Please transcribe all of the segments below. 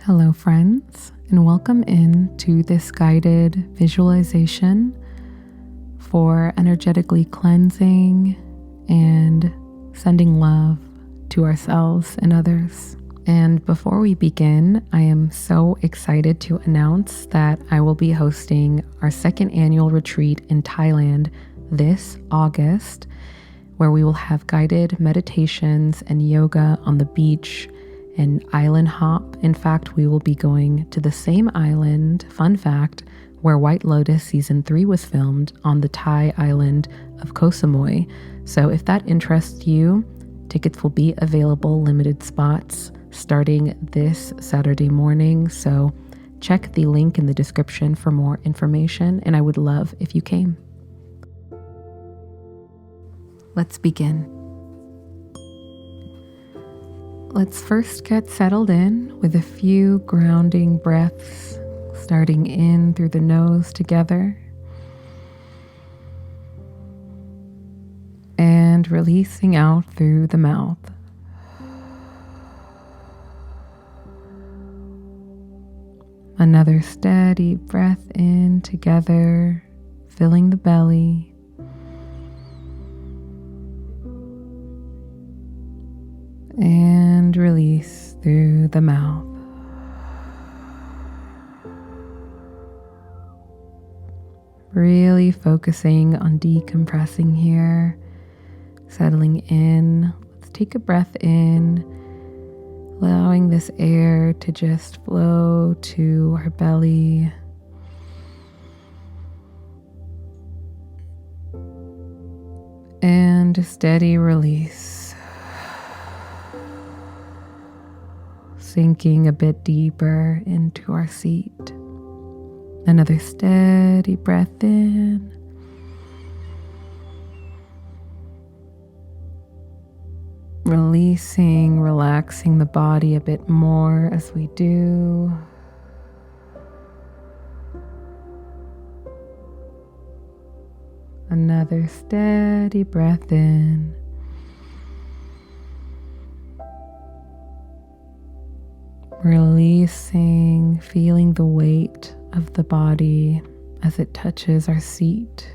Hello, friends, and welcome in to this guided visualization for energetically cleansing and sending love to ourselves and others. And before we begin, I am so excited to announce that I will be hosting our second annual retreat in Thailand this August, where we will have guided meditations and yoga on the beach and island hop. In fact, we will be going to the same island, fun fact, where White Lotus season 3 was filmed, on the Thai island of Koh Samui. So if that interests you, tickets will be available, limited spots, starting this Saturday morning. So check the link in the description for more information, and I would love if you came. Let's begin. Let's first get settled in with a few grounding breaths, starting in through the nose together and releasing out through the mouth. Another steady breath in together, filling the belly. And release through the mouth. Really focusing on decompressing here, settling in. Let's take a breath in, allowing this air to just flow to our belly. And a steady release. Sinking a bit deeper into our seat. Another steady breath in. Releasing, relaxing the body a bit more as we do. Another steady breath in. Releasing, feeling the weight of the body as it touches our seat.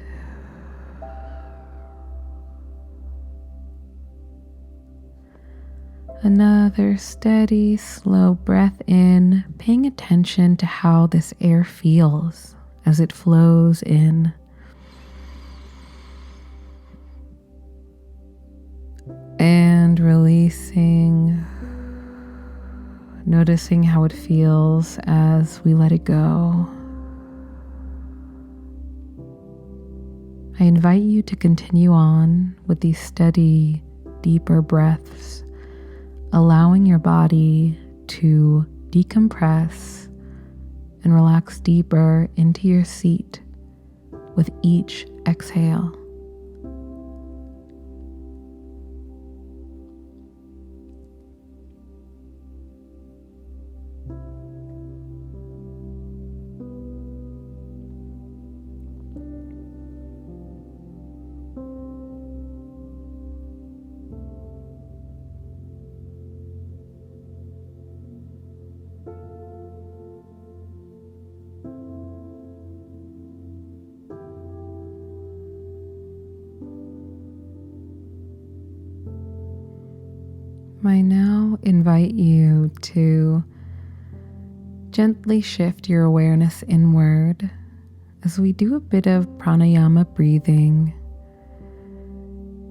Another steady, slow breath in, paying attention to how this air feels as it flows in. And releasing, noticing how it feels as we let it go. I invite you to continue on with these steady, deeper breaths, allowing your body to decompress and relax deeper into your seat with each exhale. I now invite you to gently shift your awareness inward as we do a bit of pranayama breathing.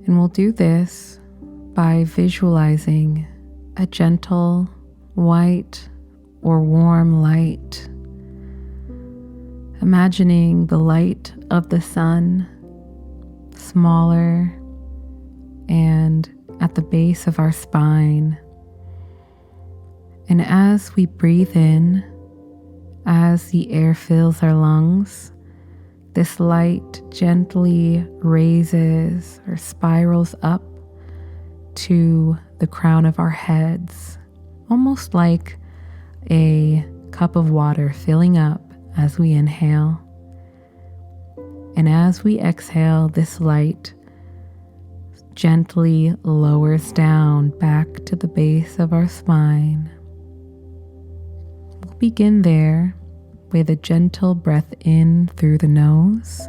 And we'll do this by visualizing a gentle, white, or warm light. Imagining the light of the sun, smaller and at the base of our spine. And as we breathe in, as the air fills our lungs, this light gently raises or spirals up to the crown of our heads, almost like a cup of water filling up as we inhale. And as we exhale, this light gently lowers down back to the base of our spine. We'll begin there with a gentle breath in through the nose.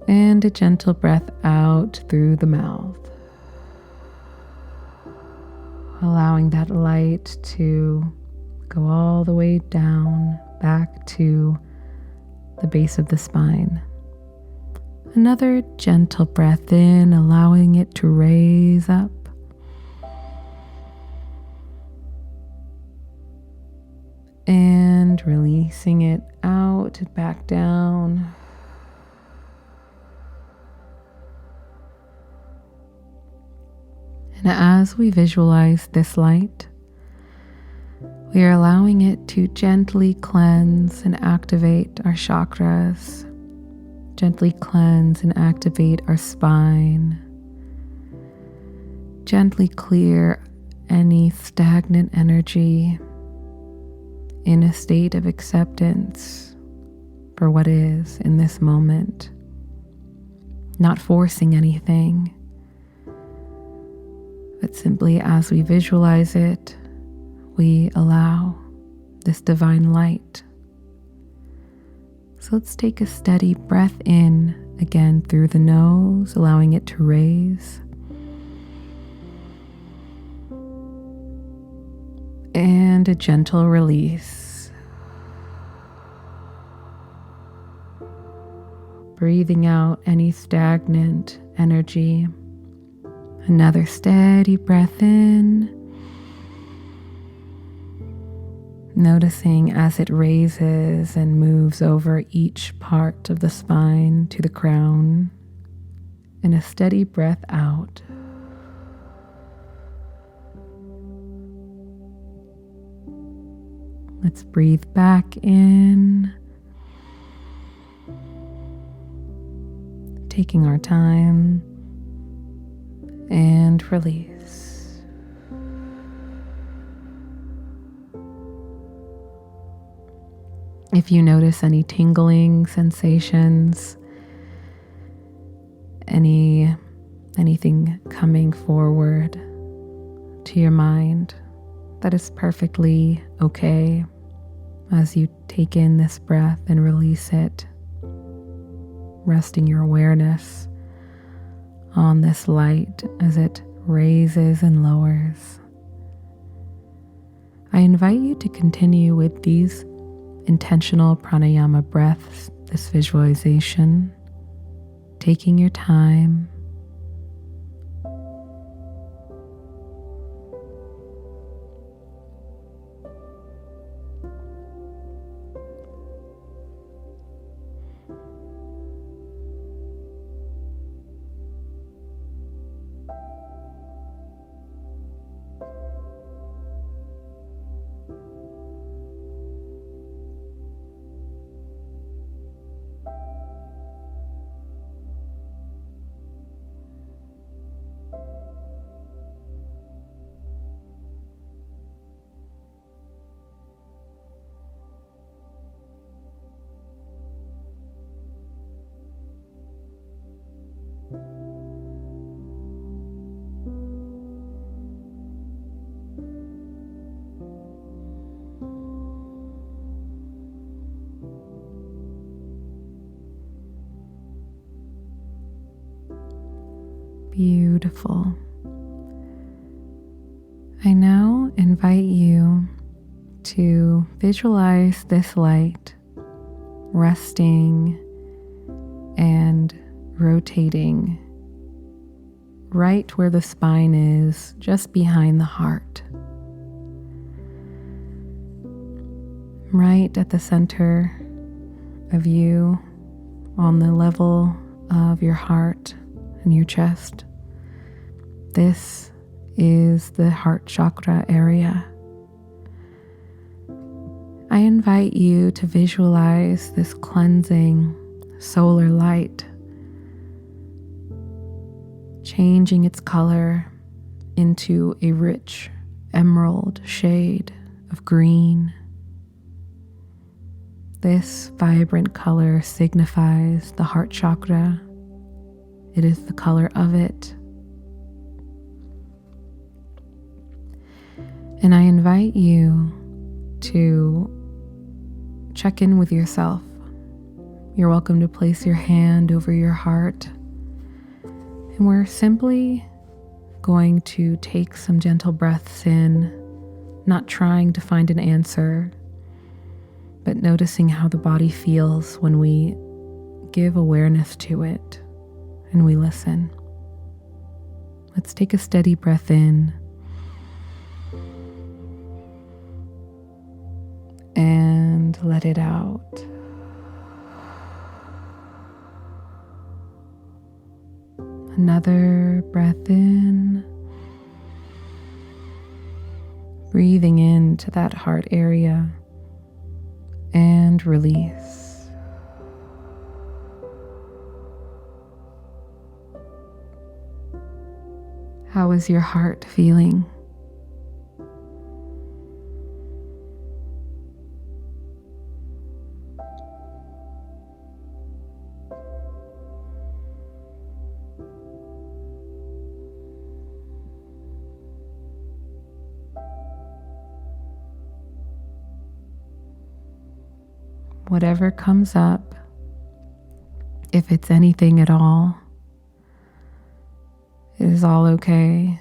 And a gentle breath out through the mouth. Allowing that light to go all the way down, back to the base of the spine. Another gentle breath in, allowing it to raise up. And releasing it out, back down. And as we visualize this light, we are allowing it to gently cleanse and activate our chakras, gently cleanse and activate our spine, gently clear any stagnant energy in a state of acceptance for what is in this moment, not forcing anything. But simply as we visualize it, we allow this divine light. So let's take a steady breath in again through the nose, allowing it to raise. And a gentle release. Breathing out any stagnant energy. Another steady breath in, noticing as it raises and moves over each part of the spine to the crown, and a steady breath out. Let's breathe back in, taking our time. And release. If you notice any tingling sensations, anything coming forward to your mind, that is perfectly okay as you take in this breath and release it, resting your awareness on this light as it raises and lowers. I invite you to continue with these intentional pranayama breaths, this visualization, taking your time. Beautiful. I now invite you to visualize this light resting and rotating right where the spine is, just behind the heart. Right at the center of you, on the level of your heart and your chest. This is the heart chakra area. I invite you to visualize this cleansing solar light, changing its color into a rich emerald shade of green. This vibrant color signifies the heart chakra. It is the color of it. And I invite you to check in with yourself. You're welcome to place your hand over your heart. And we're simply going to take some gentle breaths in, not trying to find an answer, but noticing how the body feels when we give awareness to it and we listen. Let's take a steady breath in and let it out. Another breath in, breathing into that heart area, and release. How is your heart feeling? Whatever comes up, if it's anything at all, it is all okay.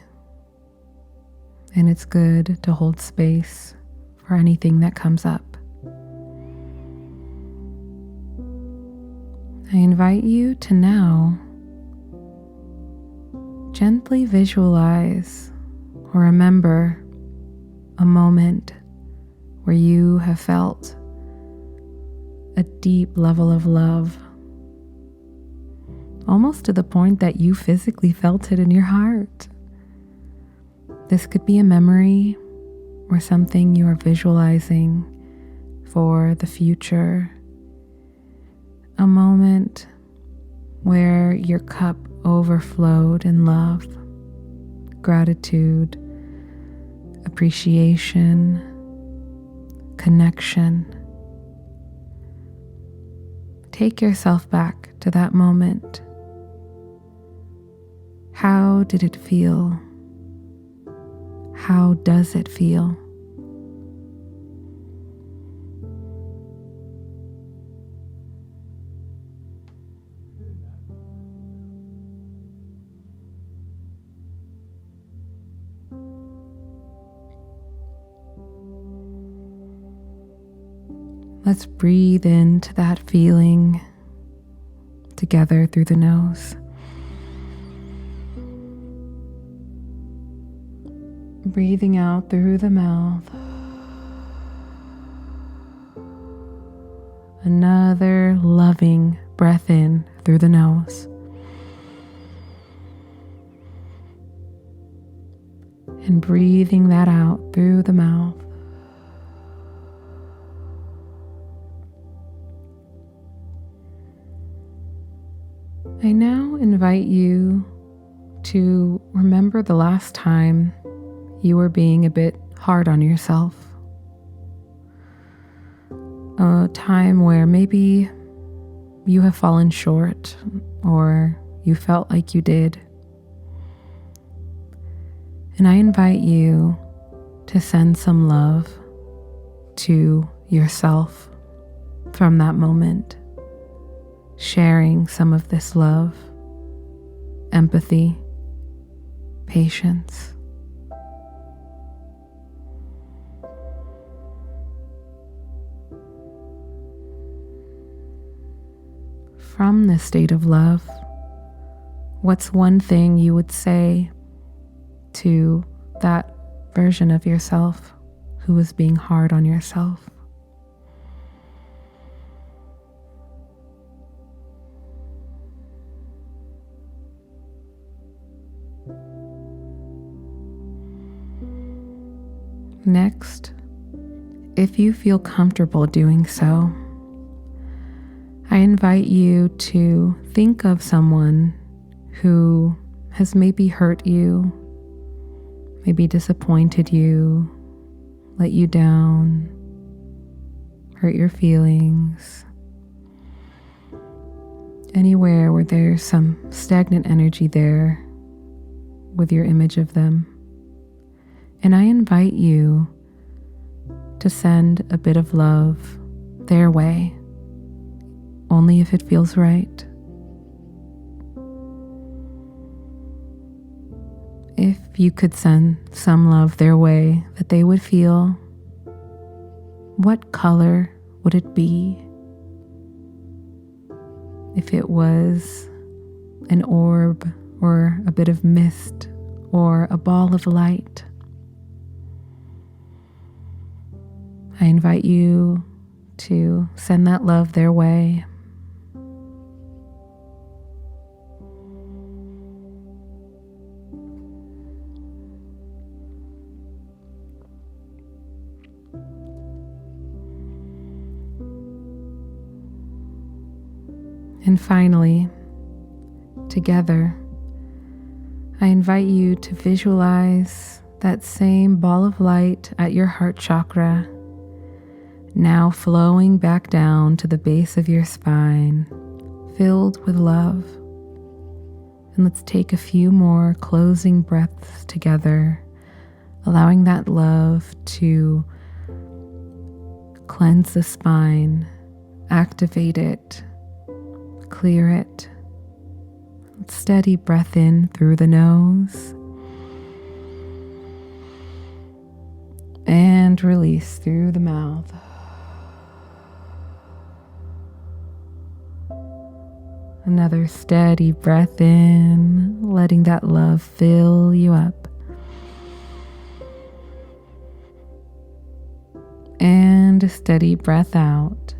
And it's good to hold space for anything that comes up. I invite you to now gently visualize or remember a moment where you have felt a deep level of love, almost to the point that you physically felt it in your heart. This could be a memory or something you are visualizing for the future, a moment where your cup overflowed in love, gratitude, appreciation, connection. Take yourself back to that moment. How did it feel? How does it feel? Let's breathe into that feeling together through the nose. Breathing out through the mouth. Another loving breath in through the nose. And breathing that out through the mouth. I now invite you to remember the last time you were being a bit hard on yourself. A time where maybe you have fallen short or you felt like you did. And I invite you to send some love to yourself from that moment. Sharing some of this love, empathy, patience. From this state of love, what's one thing you would say to that version of yourself who was being hard on yourself? Next, if you feel comfortable doing so, I invite you to think of someone who has maybe hurt you, maybe disappointed you, let you down, hurt your feelings. Anywhere where there's some stagnant energy there with your image of them. And I invite you to send a bit of love their way, only if it feels right. If you could send some love their way that they would feel, what color would it be? If it was an orb or a bit of mist or a ball of light, I invite you to send that love their way. And finally, together, I invite you to visualize that same ball of light at your heart chakra, now flowing back down to the base of your spine, filled with love. And let's take a few more closing breaths together, allowing that love to cleanse the spine, activate it, clear it. Steady breath in through the nose and release through the mouth. Another steady breath in, letting that love fill you up. And a steady breath out.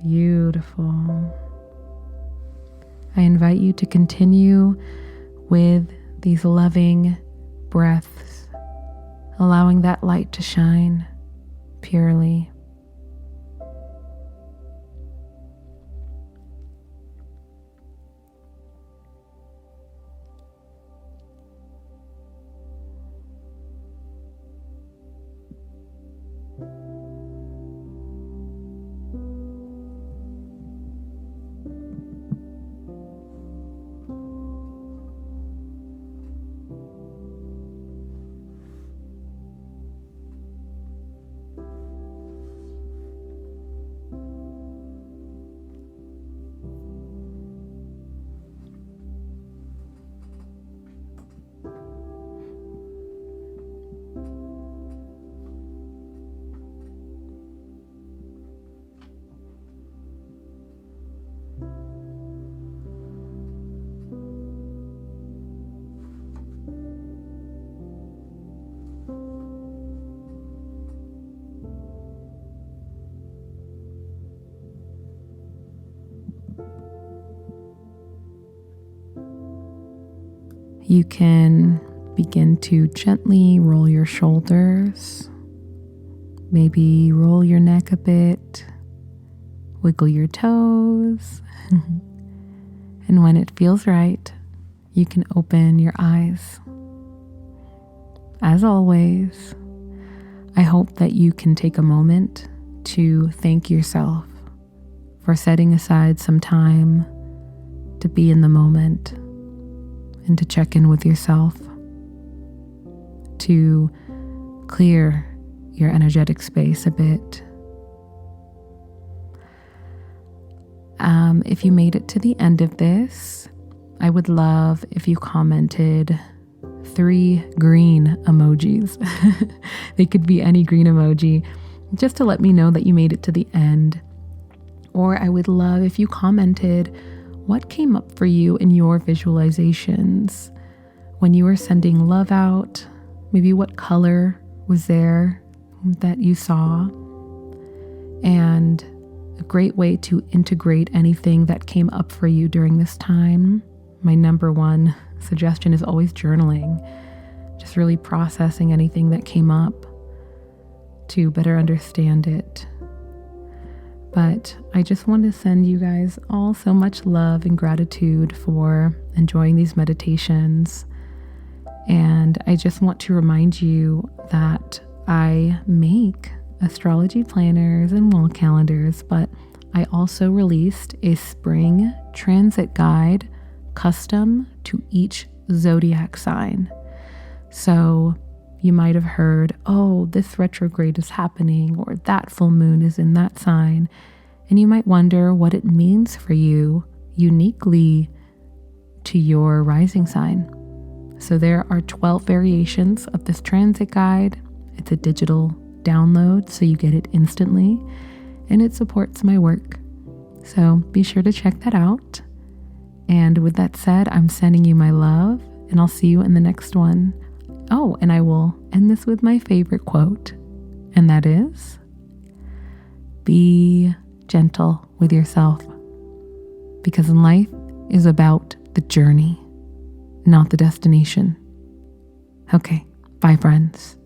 Beautiful. I invite you to continue with these loving breaths, allowing that light to shine purely. You can begin to gently roll your shoulders, maybe roll your neck a bit, wiggle your toes, and when it feels right, you can open your eyes. As always, I hope that you can take a moment to thank yourself for setting aside some time to be in the moment and to check in with yourself, to clear your energetic space a bit. If you made it to the end of this, I would love if you commented 3 green emojis. They could be any green emoji, just to let me know that you made it to the end. Or I would love if you commented what came up for you in your visualizations when you were sending love out. Maybe what color was there that you saw. And a great way to integrate anything that came up for you during this time. My number one suggestion is always journaling. Just really processing anything that came up to better understand it. But I just want to send you guys all so much love and gratitude for enjoying these meditations. And I just want to remind you that I make astrology planners and wall calendars, but I also released a spring transit guide custom to each zodiac sign. So you might have heard, oh, this retrograde is happening, or that full moon is in that sign. And you might wonder what it means for you uniquely to your rising sign. So there are 12 variations of this transit guide. It's a digital download, so you get it instantly, and it supports my work. So be sure to check that out. And with that said, I'm sending you my love, and I'll see you in the next one. Oh, and I will end this with my favorite quote, and that is, be gentle with yourself, because life is about the journey, not the destination. Okay, bye friends.